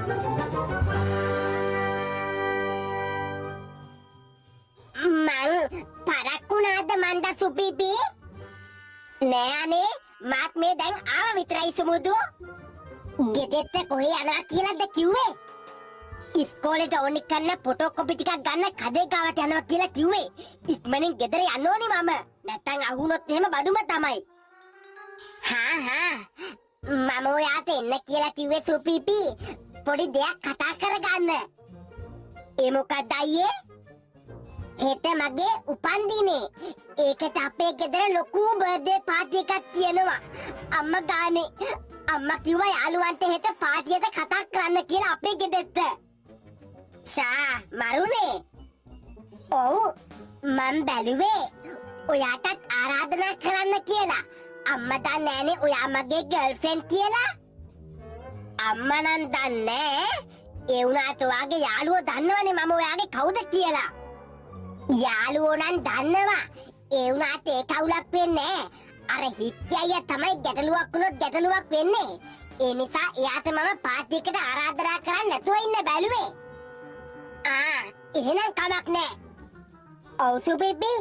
මං පරක්කුණාද මන්ද සුපිපි නෑ අනේ මාත් මේ දැන් ආව විතරයි සුමුදු ගෙදෙට්ට කොහේ යනවා කියලාද කිව්වේ ඉස්කෝලේට ඕනි කරන ෆොටෝකොපි ටිකක් ගන්න කඩේ ගාවට යනවා කියලා කිව්වේ ඉක්මනින් ගෙදර යන්න ඕනි මම නැත්තම් අහුනොත් එහෙම බඩුම තමයි හා මම ඔයාට එන්න කියලා කිව්වේ සුපිපි පොඩි දෙයක් කතා කරගන්න ඒ මොකක්ද අයියේ හෙට මගේ උපන්දිනේ ඒකට අපේ ගෙදර ලොකු බර්ත්ඩේ පාටි එකක් තියෙනවා අම්මා ගානේ අම්මා කිව්වා යාළුවන්ට හෙට පාටියට කතා කරන්න කියලා අපේ ගෙදරට ෂා මරුනේ ඔව් මම බැලුවේ ඔයාටත් ආරාධනා කරන්න කියලා අම්මා දන්නේ නෑනේ ඔයා මගේ ගර්ල්ෆ්‍රෙන්ඩ් කියලා අම්මා නම් දන්නේ ඒ වුණාට ඔයාගේ යාළුවෝ දන්නවනේ මම ඔයාගේ කවුද කියලා යාළුවෝ නම් දන්නවා ඒ වුණාට ඒ කවුලක් වෙන්නේ අර හිච්චිය තමයි ගැටලුවක් වුණොත් ගැටලුවක් වෙන්නේ ඒ නිසා එයාට මම පාටි එකට ආරාධනා කරන්න නැතුව ඉන්න බැලුවේ එහෙනම් කමක් නෑ ඔව් සුපිපි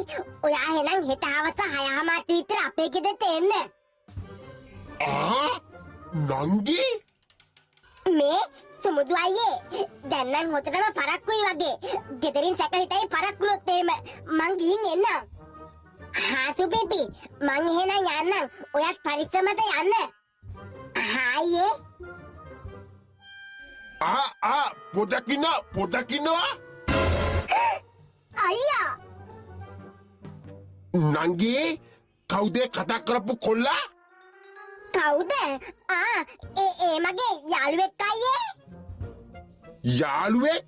ඔයා එහෙනම් හෙට හවස 6:00 විතර අපේ ගෙදරට එන්න නංගි මේ සුමුදු අයියේ දැන් නම් හොතටම පරක්කුයි වගේ ගෙදරින් සැක හිතයි පරක්කුනොත් එහෙම මං ගිහින් එන්න හා සුපිපි මං එහෙනම් යන්නම් ඔයත් පරිස්සමට යන්න හායේ පොඩකින්නවා අයියා නංගි කවුද කතා කරපු කොල්ලා කවුද ඒ මගේ යාළුවෙක් අයියේ යාළුවෙක්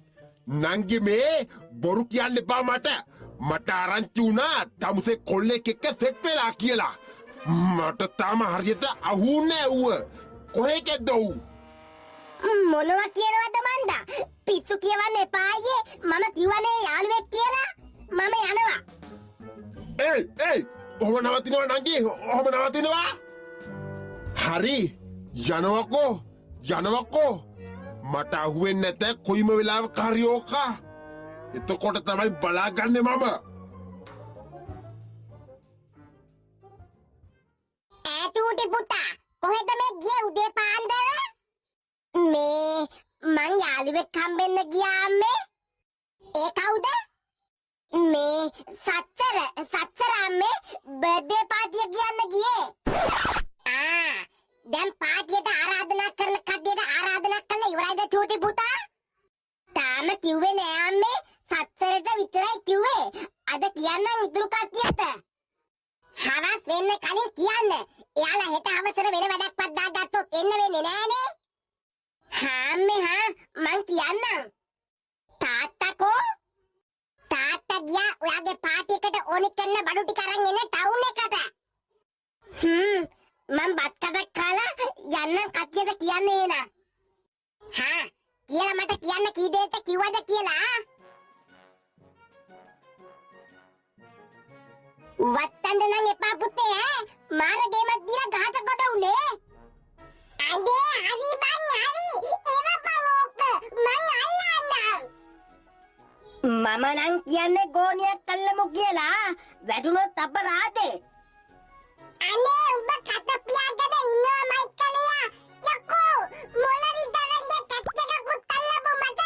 නංගි මේ බොරු කියන්න එපා මට ආරංචි වුණා තමුසේ කොල්ලෙක් එක්ක සෙට් වෙලා කියලා මට තාම හරියට අහුන්නේ ඌ කොහෙකද ඌ මොනවා කියනවද මන්දා පිස්සු කියවන්න එපා අයියේ මම කිව්වනේ යාළුවෙක් කියලා මම යනවා ඔහොම නවතිනවා නංගි ඔහොම නවතිනවා හරි යනවකෝ මට අහුවෙන්නේ නැත කොයිම වෙලාවක හරි ඕක එතකොට තමයි බලාගන්නේ මම ඈටුටි පුතා කොහෙද මේ ගියේ උදේ පාන්දර මේ මං යාළුවෙක් හම්බෙන්න ගියා අම්මේ ඒ කවුද මේ සත්තර අම්මේ බර්ත්ඩේ පාටිය කියන්න ගියේ දැන් පාටියට ආරාධනා කරන කඩේට ආරාධනා කළා ඉවරයිද චූටි පුතා තාම කිව්වේ නෑ අම්මේ සත්තරට විතරයි කිව්වේ අද කියන්නම් ඉතුරු කට්ටියට හවස් වෙන්න කලින් කියන්න එයාලා හෙට හවසට වෙන වැඩක්වත් දාගත්තොත් එන්න වෙන්නේ නෑනේ මං කියන්නම් තාත්තා ගියා ඔයාගේ පාටි එකට ඕනි කරන බඩු ටික අරන් එන්න ටවුන් එකට මං බත් කඩක් කාලා යන්න කට්ටියට කියන්න එන කියලා මට කියන්න කී දෙයට කිව්වද කියලා වත්තන්න නම් එපා පුතේ මාර ගේමක් දීලා ගහට කොට උනේ අනේ හරි බං හරි එවපන් ඕක මං අල්ලන්නම් මම නම් කියන්නේ ගෝණියක් අල්ලමු කියලා වැටුනොත් අපරාධේ අනේ උඹ කට පියාගෙන ඉන්නවා මයිකලියා යකෝ මොළරි දරන්නේ කැත්තකකුත් අල්ලපු මට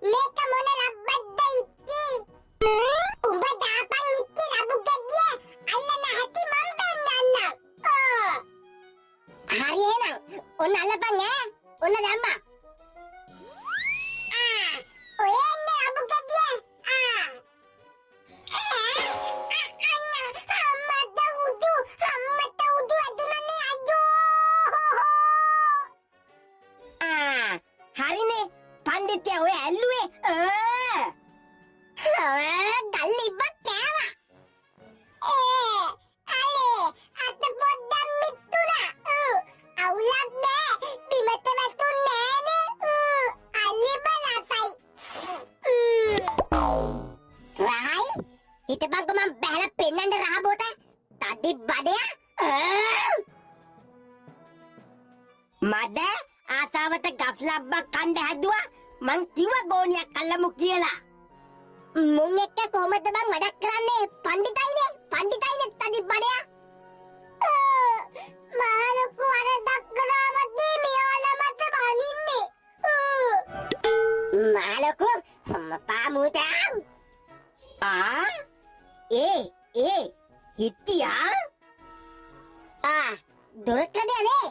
මේක මොන රබ්බද්ද ඉත්ති උඹ දාපන් ඉත්ති රබු ගෙඩිය අල්ලන හැටි මම බෙන්නන්න හරි එහෙනම් ඔන්න අල්ලපන් ඔන්න දැම්මා ඔය එන්නේ රබු ගෙඩිය හරිනේ පණ්ඩිතයා ඔය ඇල්ලුවේ ගල්ලිබ්බක් කෑවා අලේ අත පොඩ්ඩක් මිත්තුනා අවුලක් නෑ බිමට වැටුන්නේ නෑනේ අල්ලි බලසයි රහයි හිටපන්කො මම බැලලා පෙන්නන්න රහ බොට තඩි බඩය මද ආසාවට ගස් ලබ්බක් කන්න හැදුවා මං කිව්වා ගෝනියක් අල්ලමු කියලා. මුන් එක්ක කොහමද බං වැඩක් කරන්නේ? පණ්ඩිතයිනේ තනි බඩයා. මාලකු වරදක් කරාමදී මෙයාලා මට බනින්නේ. මාලකු පාමුටා. හිටියා? දොරකඩනේ.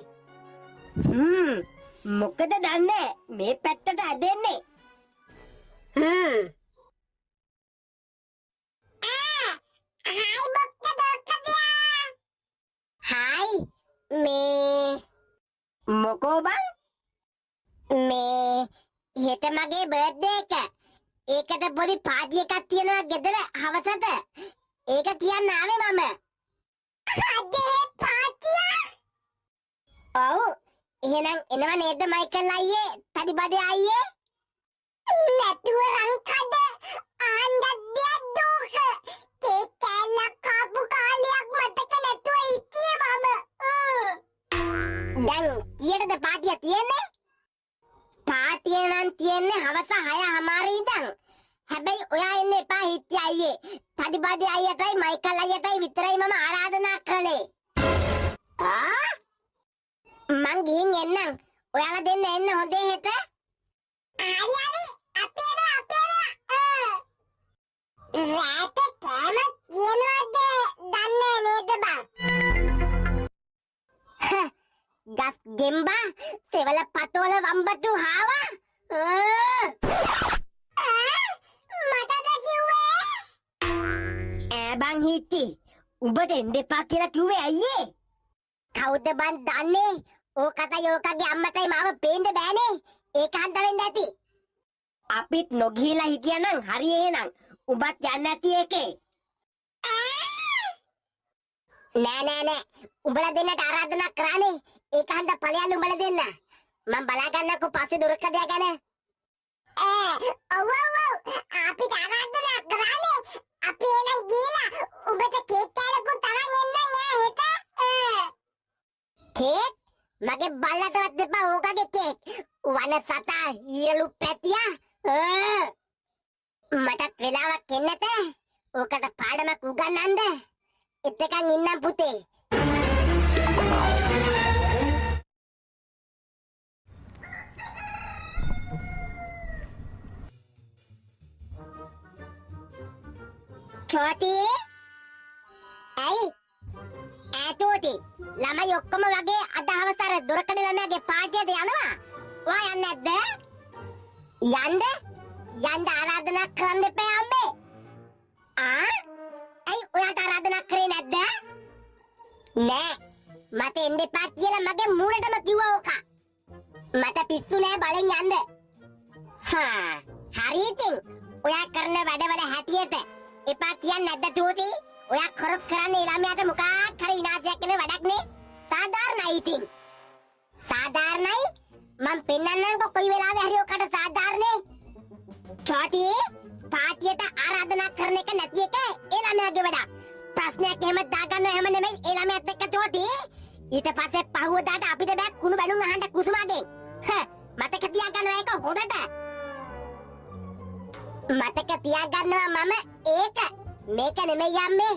මොකද දන්නේ මේ පැත්තට ඇදෙන්නේ. හායි මේ මොකෝ බං? මේ හෙට මගේ බර්ත්ඩේ එක. ඒකට පොඩි පාටි එකක් තියෙනවා ගෙදර හවසට. ඒක කියන්න ආවේ මම. අදේ පාටිය? ඔව්. එහෙනම් එනවා නේද මයිකල් අයියේ? තඩි බඩේ අයියේ? නැතුව රංකඩ ආන්දද්දිය දුක. කේක් කෑල්ලක් කාපු කාලයක් මතක නැතුව හිටියේ මම. දැන් කීයටද පාටිය තියෙන්නේ? පාටිය නම් තියෙන්නේ හවස 6:00 ඉඳන්. හැබැයි ඔයා එන්න එපා හිටි අයියේ. තඩි බඩේ අයියටයි මයිකල් අයියටයි විතරයි මම ආරාධනා කළේ. මං ගිහින් එන්නම්. ඔයාලා දෙන්න එන්න හොඳේ හෙට. හරි අපේ රාත කෑම කියනවද දන්නේ නේද බං? ගස් ගෙම්බා සෙවල පතෝල වම්බටු හාවා. මටද කිව්වේ? බං හිටි උඹට එන්න එපා කියලා කිව්වේ අයියේ. කවුද බං දන්නේ? ඕකටයි ඕකගේ අම්මටයි මාව පේන්න බෑනේ. ඒක හන්ද වෙන්න ඇති. අපිත් නොගිහිලා හිටියනම් හරි එහෙනම්. උඹත් යන්න ඇති ඒකේ. නෑ. උඹලා දෙන්නට ආරාධනා කරානේ. ඒක හන්ද ඵලයල් උඹලා දෙන්න. මම බලා ගන්නකෝ පස්සේ දුරකඩිය ගැන. ඔව්. අපිට ආරාධනා කරානේ. අපි එහෙනම් ගිහලා උඹට කේක් කෑල්ලකුත් අරන් එන්න නෑ හෙට. කේක්? මගේ බල්ලටවත් දෙපා ඕකගේ කේක්. වන සතා ඊරලු පැටියා. මටත් වෙලාවක් එන්නත. ඕකට පාඩමක් උගන්වන්න. එතකන් ඉන්නම් පුතේ. චෝටි චෝටි ළමයි ඔක්කොම වගේ අද හවසට දොරකඩ ළමයාගේ පාටියට යනවා. ඔයා යන්නේ නැද්ද? යන්න ආරාධනා කරන්න එපා අම්මේ. ඔයාට ආරාධනා කරේ නැද්ද? නෑ. මට එන්න එපා කියලා මගේ මූණටම කිව්වා ඕක. මට පිස්සු නෑ බලෙන් යන්න. හරි ඉතින්. ඔයා කරන වැඩවල හැටියට එපා කියන්නේ නැද්ද චෝටි? ඔයා කරොත් කරන්නේ ළමයාට මොකක් හරි විනාශයක් වෙන වැඩක් නේ. සාධාරණයි ඉතින්. සාධාරණයි? මම පෙන්නන්නම්කො කොයි වෙලාවෙ හරි ඔකට සාධාරණේ. චෝටි පාටියට ආරාධනා කරන එක නැති එක ඒ ළමයාගේ වැඩක්. ප්‍රශ්නයක් එහෙම දාගන්න එහෙම නෙමෙයි ඒ ළමයාත් එක්ක චෝටි. ඊට පස්සේ පහුවදාට අපිට බෑ කුණු බැනුම් අහන්න කුසුමාගෙන්. මතක තියාගන්න ඒක හොඳට. මතක තියාගන්නවා මම ඒක. මේක නෙමෙයි අම්මේ.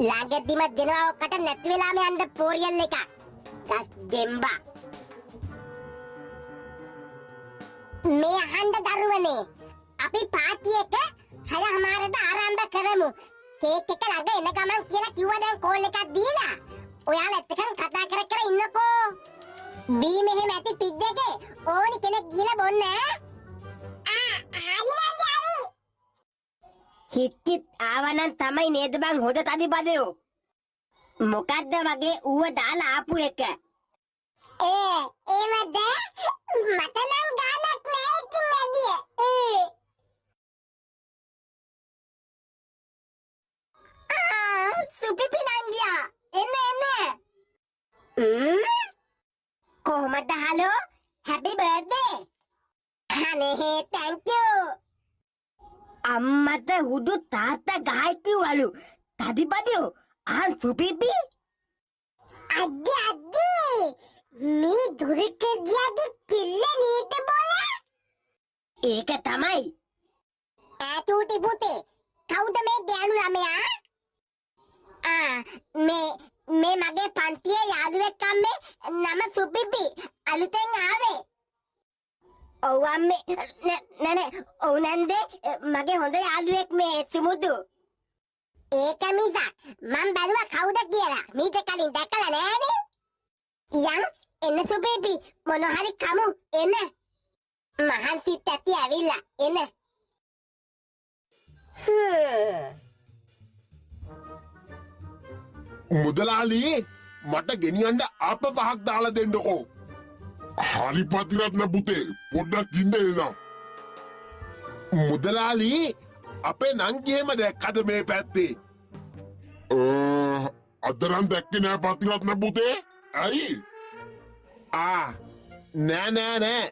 ළඟදිම දෙනවා ඔකට නැති වෙලාම යන්න පෝරියල් එක. ගස් ගෙම්බා. මේ අහන්න දරුවනේ. අපි පාටි එක 6:00ට ආරම්භ කරමු. කේක් එක ළඟ එන ගමන් කියලා කිව්වා දැන් කෝල් එකක් දීලා. ඔයාලා එක්කන් කතා කර ඉන්නකෝ. බී මෙහෙම ඇති පික් දෙකේ ඕනි කෙනෙක් ගිහලා බොන්න. හිටිත් ආවනම් තමයි නේද බං හොද තදි බදයෝ. මොකද්ද වගේ ඌව දාලා ආපු එක. ඒවද මට නම් ගානක් නෑ ඉතින් වැඩිය. සුපිපි නංගියා එන්න. කොහමද හලෝ හැපි බර්ත්ඩේ. අනේ thank you. අම්මට හුදු තාත්තා ගහයි කිව්වලු. තදිබදියෝ සුපිපි. අද්දි මේ දුරකඩියාගේ කිල්ල නේද බෝලා? ඒක තමයි. ඈටුටි පුතේ කවුද මේ ගෑනු ළමයා? මේ මගේ පන්තියේ යාළුවෙක් අම්මේ නම සුපිපි අලුතෙන් ආවේ. ඔව් අම්මේ නෑ ඔව් නන්දේ මගේ හොඳ යාළුවෙක් මේ සුමුදු. ඒක මිසක් මම බැලුවා කවුද කියලා මීට කලින් දැකලා නෑනේ. යම් එන්න සුපිපි මොන හරි කමු එන්න. මහන්සිත් ඇති ඇවිල්ලා එන්න. මුදලාලි මට ගෙනියන්න අප පහක් දාලා දෙන්නකෝ. හරි පතිරත්න පුතේ පොඩ්ඩක් ඉන්න එනවා. මුදලාලි අපේ නංගිහෙම දැක්කද මේ පැත්තේ? අදරන් දැක්කේ නෑ පතිරත්න පුතේ. ඇයි? නෑ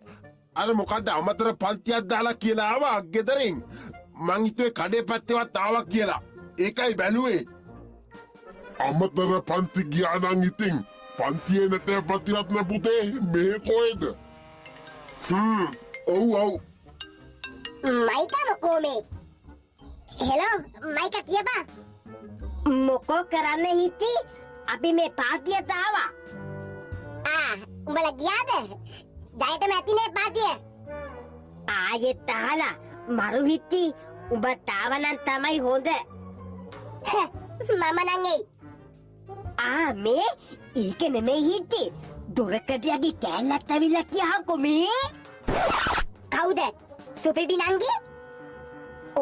අර මොකක්ද අමතර පන්තියක් දාලා කියලා ආවා ගෙදරින්. මං හිතුවේ කඩේ පැත්තේවත් ආවා කියලා. ඒකයි බැලුවේ. අමතර පන්ති ගියා නම් ඉතින් පන්තියේ නැතේ පතිරත්න පුතේ මේ කොහෙද? ඔව් මයිකා මොකෝ මේ? හෙලෝ මයිකා කියපා. මොකෝ කරන්න හිටි? අපි මේ පාටියට ආවා. උඹලා ගියාද? දැයට මැතිනේ පාටිය. ආයෙත් අහලා මරු හිටි උඹ තාවනම් තමයි හොඳ. මම නං එයි. මේ ඒක නෙමෙයි හිටි. දොරකඩියාගේ කෑල්ලක් ඇවිල්ලා කියහකො මේ. කවුද? සුපිපි නංගි?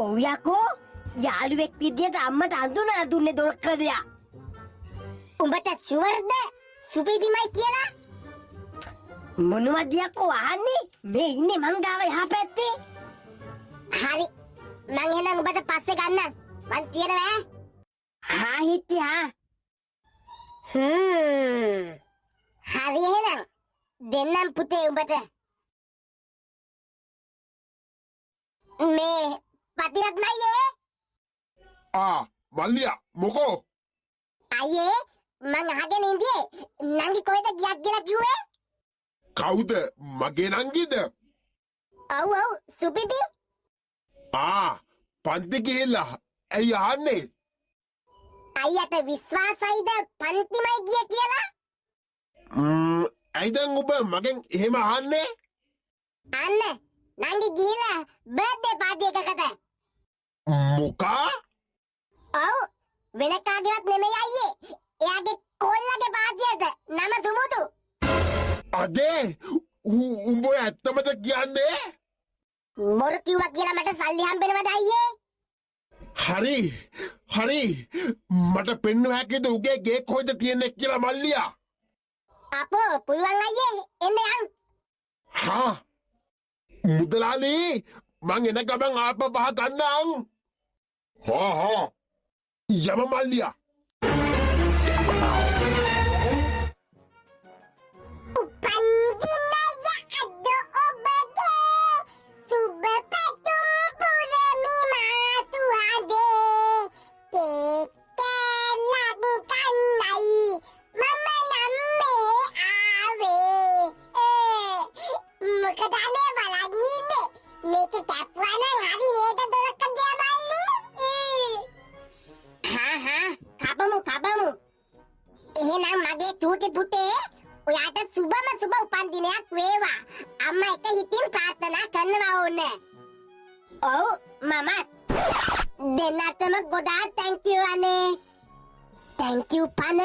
ඔව් යකෝ යාළුවෙක් විදියට අම්මට අඳුනා දුන්නේ දොරකඩියා. උඹට ෂුවර්ද සුපිපිමයි කියලා? මොනවද යකෝ අහන්නේ? මේ ඉන්නේ මං ගාව එහා පැත්තේ. හරි මං එහෙනම් උඹට පස්සේ ගන්නම්. මං තියනවා. හිටි හරි එහෙනම් දෙන්නම් පුතේ උඹට. මේ පතිරත්න අයියේ. මල්ලියා මොකෝ? අයියේ මං අහගෙන ඉඳියේ නංගි කොහෙද ගියක් කියලා කිව්වේ? කවුද? මගේ නංගිද? ඔව් සුපිපි. පන්ති ගිහිල්ලා ඇයි අහන්නේ? අයියට විශ්වාසයිද පන්තිමයි ගිය කියලා? ඇයි දැන් ඔබ මගෙන් එහෙම අහන්නේ? අන්න නංගි ගිහිල්ලා බර්ත්ඩේ පාටි එකකට. මොකා? ඔව් වෙන කාගේවත් නෙමෙයි අයියේ. එයාගේ කොල්ලගේ පාටියට නම සුමුදු. අදේ උඹ ඇත්තමද කියන්නේ? මොර කිව්වා කියලා මට සල්ලි හම්බෙනවද අයියේ? හරි මට පෙන්වු හැකිද උගේ ගේ කොහෙද තියෙන්නේ කියලා මල්ලියා? අපෝ පුළුවන් අයියේ එන්න යන්. මුදලාලි මං එන ගමන් ආප පහ ගන්නම්. යම මල්ලියා. එහෙනම් මගේ චූටි පුතේ ඔයාට සුබම සුබ උපන්දිනයක් වේවා. අම්මා එක හිතින් ප්‍රාර්ථනා කරනවා ඕනේ. ඔව් මමත්. දෙන්නටම ගොඩාක් thank you අනේ. thank you පන.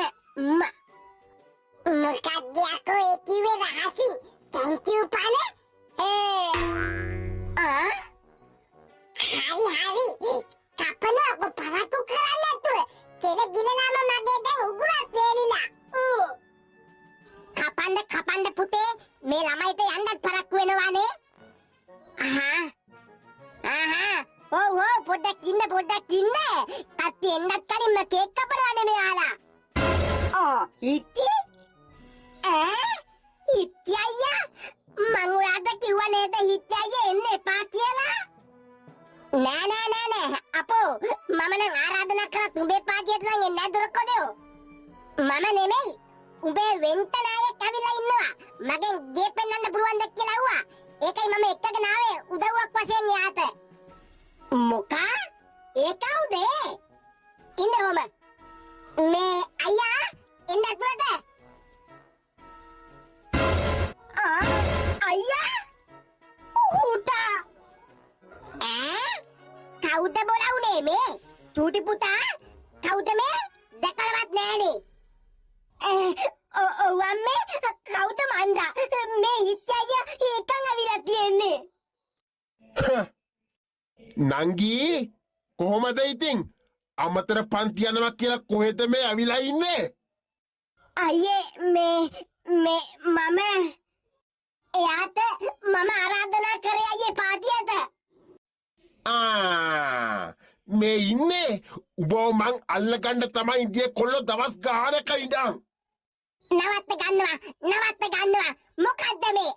මොකක්ද යකෝ ඒ කිව්වේ රහසින්? thank you පන. හරි කපන ඔබ පරක්කු කරන්න නැතුව කෙල ගිනලාම මගේ දැන් උගුරක් වේලිලා. කපන්න පුතේ මේ ළමයිට යන්නත් පරක්කු වෙනවානේ. ඔව් පොඩ්ඩක් ඉන්න. කට්ටි එන්නත් කලින්ම කේක් කපනවානේ මෙයාලා. හිටි? හිටි අයියා මං ඔයාට කිව්වා නේද හිටි අයියා එන්න එපා කියලා? නෑ අපෝ මම නම් ආරාධනා කරත් උඹේ පාටියට නම් එන්නේ නැහැ දොරකඩෝ. මම නෙමෙයි උඹේ වෙන්ට නායක ඇවිල්ලා ඉන්නවා. මගෙන් ගේ පෙන්වන්න පුළුවන්ද කියලා ඇහුවා. ඒකයි මම එක්කගෙන ආවේ උදව්වක් වශයෙන් යාට. මොකා? ඒ කවුද? ඉන්න ඔම. මේ අයියා එන්න ඇතුළට. අයියා උටා කවුද බොලවුනේ මේ? චූටි පුතා කවුද මේ? දැකලවත් නෑනේ. ඔව් අම්මේ කවුද මන්දා? මේ හිට්ටය එකන් අවිලා තියෙන්නේ. නංගී කොහොමද ඉතින්? අමතර පන්ති යනවා කියලා කොහෙද මේ ඇවිලා ඉන්නේ? අයියේ මේ මම එයාට මම ආරාධනා කරේ අයියේ පාටියට. මේ ඉන්නේ උබව මං අල්ලගන්න තමයි ඉන්දිය කොල්ල දවස් ගානක ඉඳන්. නවත්ත ගන්නවා. මොකද්ද මේ?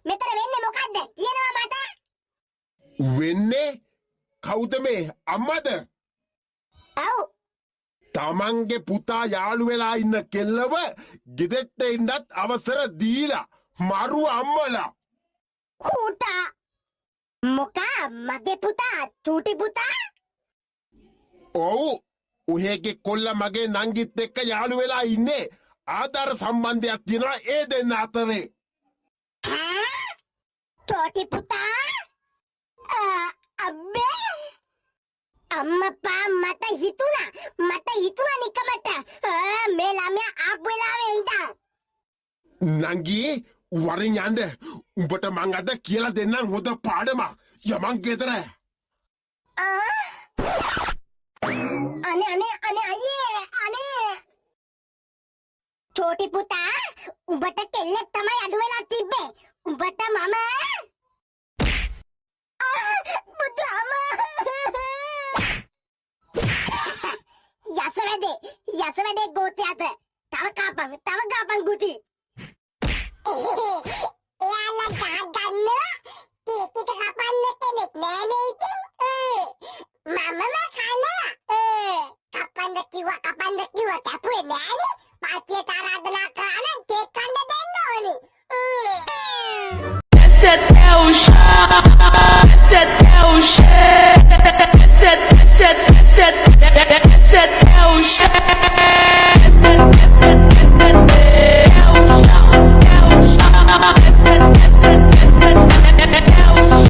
මෙතන වෙන්නේ මොකද්ද? කියනවා මට. වෙන්නේ කවුද මේ? අම්මද? ඔව්. තමන්ගේ පුතා යාළු වෙලා ඉන්න කෙල්ලව ගෙදෙට්ට එන්නත් අවසර දීලා මරු අම්මලා. ඌටා මොකා මගේ පුතා චූටි පුතා? ඔව් උහෙගේ කොල්ල මගේ නංගිත් එක්ක යාළු වෙලා ඉන්නේ. ආධාර සම්බන්ධයක් තියෙනවා ඒ දෙන්න අතරේ. චූටි පුතා? අබ්බේ අම්මපා මට හිතුණා නිකමට මේ ළමයා ආපු වෙලාවේ ඉඳන්. නංගී වරින් යන්න. උඹට මං අද කියලා දෙන්නම් හොඳ පාඩමක්. යමන් ගෙදර. අනේ අයියේ. චෝටි පුතා උඹට කෙල්ලෙක් තමයි අඩු වෙලා තිබ්බේ. උඹට මම යසවැදේ ගෝතයාට තව කාපන් ගුටි. එයාලා ගහගන්න ඒක කපන්න කෙනෙක් නෑනේ ඉතින්. මමම කන කපන්න කිව්වා කැපුවේ නෑනේ. පාටියට ආරාධනා කරලා කේක් කන්න දෙන්න ඕනේ. Desce até o chão, desce até o chão, desce até